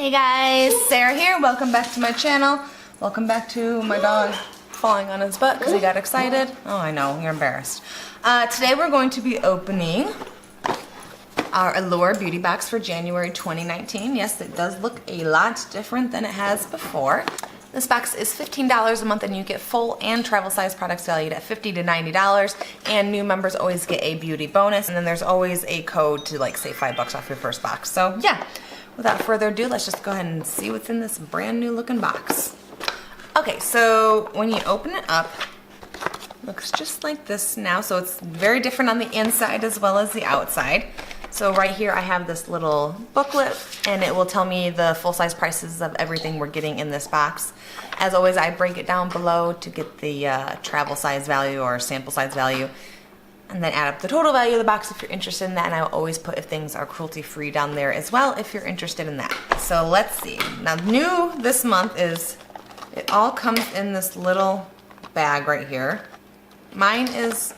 Hey guys, Sarah here. Welcome back to my channel. Welcome back to my dog falling on his butt because he got excited. Oh, I know, you're embarrassed. Today we're going to be opening our Allure beauty box for January 2019. Yes, it does look a lot different than it has before. This box is $15 a month and you get full and travel size products valued at $50 to $90, and new members always get a beauty bonus, and then there's always a code to like save $5 off your first box. So yeah, without further ado, let's just go ahead and see what's in this brand new looking box. Okay, so when you open it up, it looks just like this now. So it's very different on the inside as well as the outside. So right here I have this little booklet and it will tell me the full-size prices of everything we're getting in this box. As always, I break it down below to get the travel size value or sample size value, and then add up the total value of the box if you're interested in that. And I will always put if things are cruelty free down there as well if you're interested in that. So let's see. Now new this month is it all comes in this little bag right here. Mine is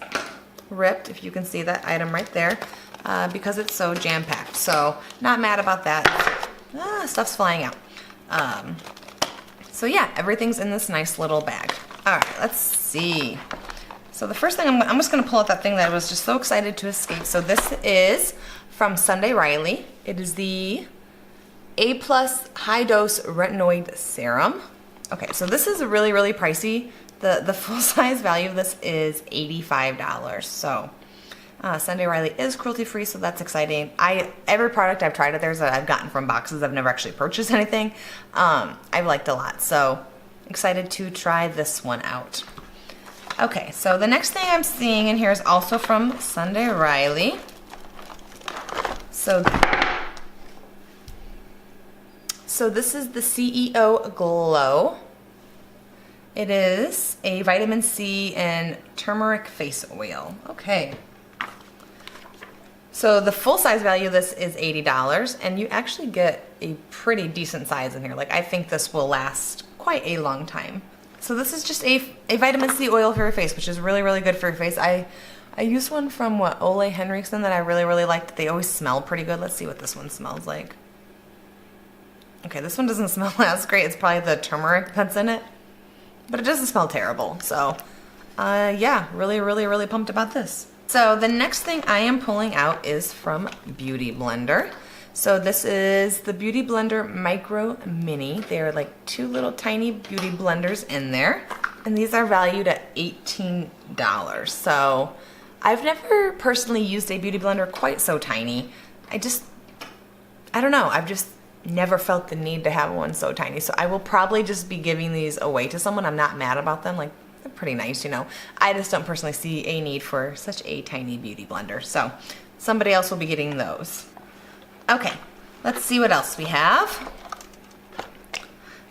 ripped, if you can see that item right there. Because it's so jam-packed, so not mad about that. Stuff's flying out. So yeah, everything's in this nice little bag. All right, let's see. So the first thing, I'm just gonna pull out that thing that I was just so excited to escape. So this is from Sunday Riley. It is the A+ High Dose Retinoid Serum. Okay, so this is really, really pricey. The full-size value of this is $85, so. Sunday Riley is cruelty free, so that's exciting. Every product I've tried of theirs that I've gotten from boxes, I've never actually purchased anything. I've liked a lot, so excited to try this one out. Okay, so the next thing I'm seeing in here is also from Sunday Riley. So this is the C.E.O. Glow. It is a vitamin C and turmeric face oil. Okay. So the full size value of this is $80, and you actually get a pretty decent size in here. Like, I think this will last quite a long time. So this is just a vitamin C oil for your face, which is really, really good for your face. I used one from Ouai Henriksen that I really, really liked. They always smell pretty good. Let's see what this one smells like. Okay, this one doesn't smell as great. It's probably the turmeric that's in it, but it doesn't smell terrible. So yeah, really, really, really pumped about this. So the next thing I am pulling out is from Beauty Blender. So this is the Beauty Blender Micro.Mini. They are like two little tiny beauty blenders in there. And these are valued at $18. So I've never personally used a beauty blender quite so tiny. I don't know, I've just never felt the need to have one so tiny. So I will probably just be giving these away to someone. I'm not mad about them. Like, they're pretty nice, you know. I just don't personally see a need for such a tiny beauty blender. So somebody else will be getting those. Okay, let's see what else we have.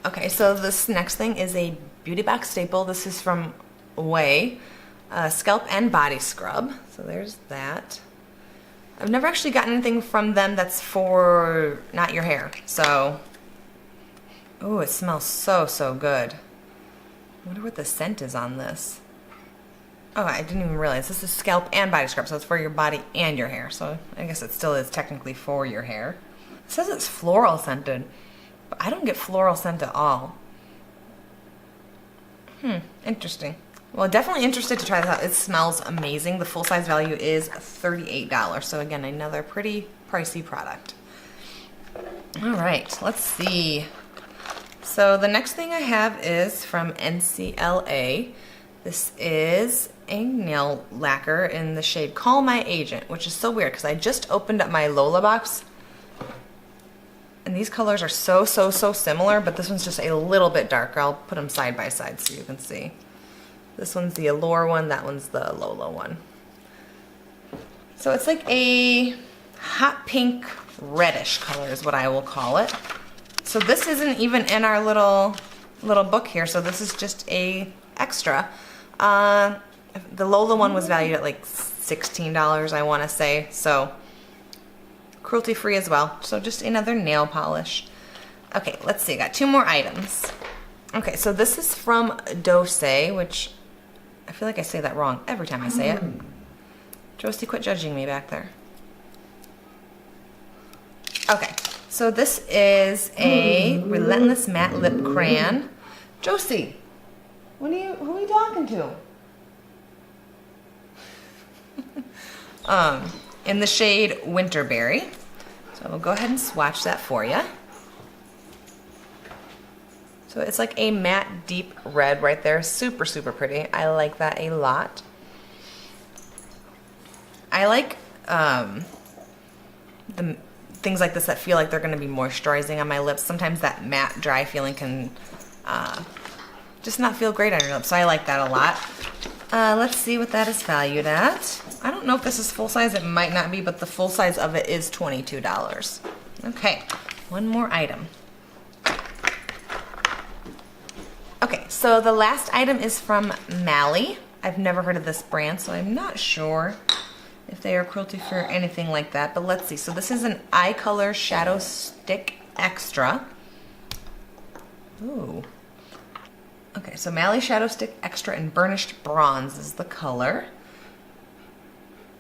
Okay, so this next thing is a beauty box staple. This is from Ouai, Scalp and Body Scrub. So there's that. I've never actually gotten anything from them that's for not your hair. So, oh, it smells so, so good. I wonder what the scent is on this. Oh, I didn't even realize. This is Scalp and Body Scrub, so it's for your body and your hair. So I guess it still is technically for your hair. It says it's floral scented, but I don't get floral scent at all. Interesting. Well, definitely interested to try this out. It smells amazing. The full size value is $38. So again, another pretty pricey product. All right, let's see. So the next thing I have is from NCLA. This is a nail lacquer in the shade Call My Agent, which is so weird because I just opened up my Lola box. And these colors are so, so, so similar, but this one's just a little bit darker. I'll put them side by side so you can see. This one's the Allure one, that one's the Lola one. So it's like a hot pink reddish color is what I will call it. So this isn't even in our little book here, so this is just a extra. The Lola one was valued at like $16, I want to say, so cruelty free as well. So just another nail polish. Okay, let's see, I got two more items. Okay, so this is from Doucce, which I feel like I say that wrong every time I say it. Josie, quit judging me back there. Okay, So this is a Relentless Matte Lip Crayon. Josie, who are you talking to? In the shade Winterberry. So we'll go ahead and swatch that for you. So it's like a matte deep red right there. Super, super pretty. I like that a lot. I like the things like this that feel like they're going to be moisturizing on my lips. Sometimes that matte dry feeling can just not feel great on your lips. So I like that a lot. Let's see what that is valued at. I don't know if this is full size. It might not be, but the full size of it is $22. Okay, one more item. Okay, so the last item is from Mally. I've never heard of this brand, so I'm not sure if they are cruelty free or anything like that, but let's see. So this is an Eye Color Shadow Stick Extra. Ooh. Okay, so Mally Shadow Stick Extra in Burnished Bronze is the color.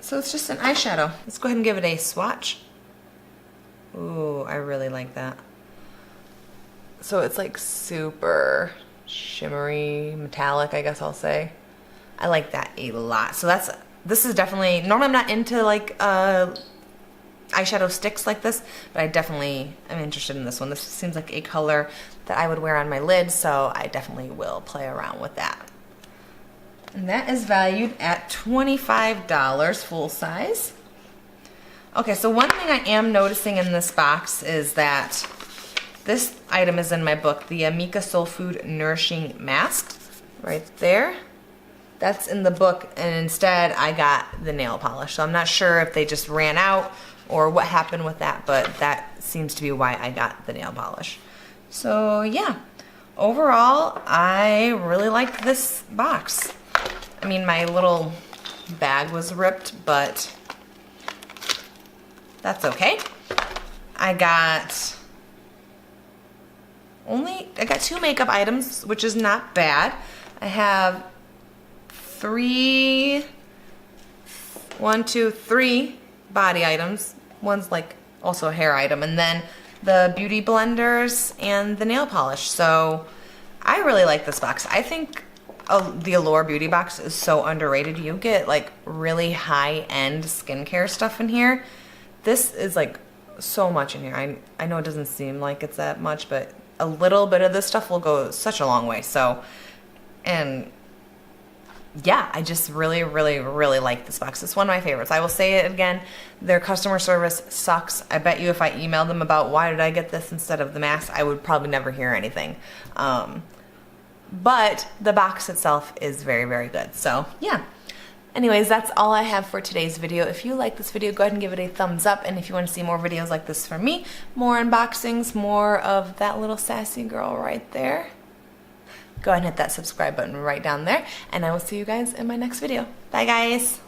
So it's just an eyeshadow. Let's go ahead and give it a swatch. Ooh, I really like that. So it's like super shimmery, metallic, I guess I'll say. I like that a lot. So this is definitely, normally I'm not into like eyeshadow sticks like this, but I definitely am interested in this one. This seems like a color that I would wear on my lid, so I definitely will play around with that. And that is valued at $25 full size. Okay, so one thing I am noticing in this box is that this item is in my book, the Amika Soul Food Nourishing Mask, right there. That's in the book, and instead I got the nail polish. So I'm not sure if they just ran out or what happened with that, but that seems to be why I got the nail polish. So yeah, overall, I really liked this box. I mean, my little bag was ripped, but that's okay. I got 2 makeup items, which is not bad. I have 3 body items. One's like also a hair item, and then the beauty blenders and the nail polish. So I really like this box. I think the Allure beauty box is so underrated. You get like really high-end skincare stuff in here. This is like so much in here. I know it doesn't seem like it's that much, but a little bit of this stuff will go such a long way. So, and yeah, I just really, really, really like this box. It's one of my favorites. I will say it again, their customer service sucks. I bet you if I emailed them about why did I get this instead of the mask, I would probably never hear anything. But the box itself is very, very good. So yeah. Anyways, that's all I have for today's video. If you like this video, go ahead and give it a thumbs up. And if you want to see more videos like this from me, more unboxings, more of that little sassy girl right there, go ahead and hit that subscribe button right down there. And I will see you guys in my next video. Bye, guys.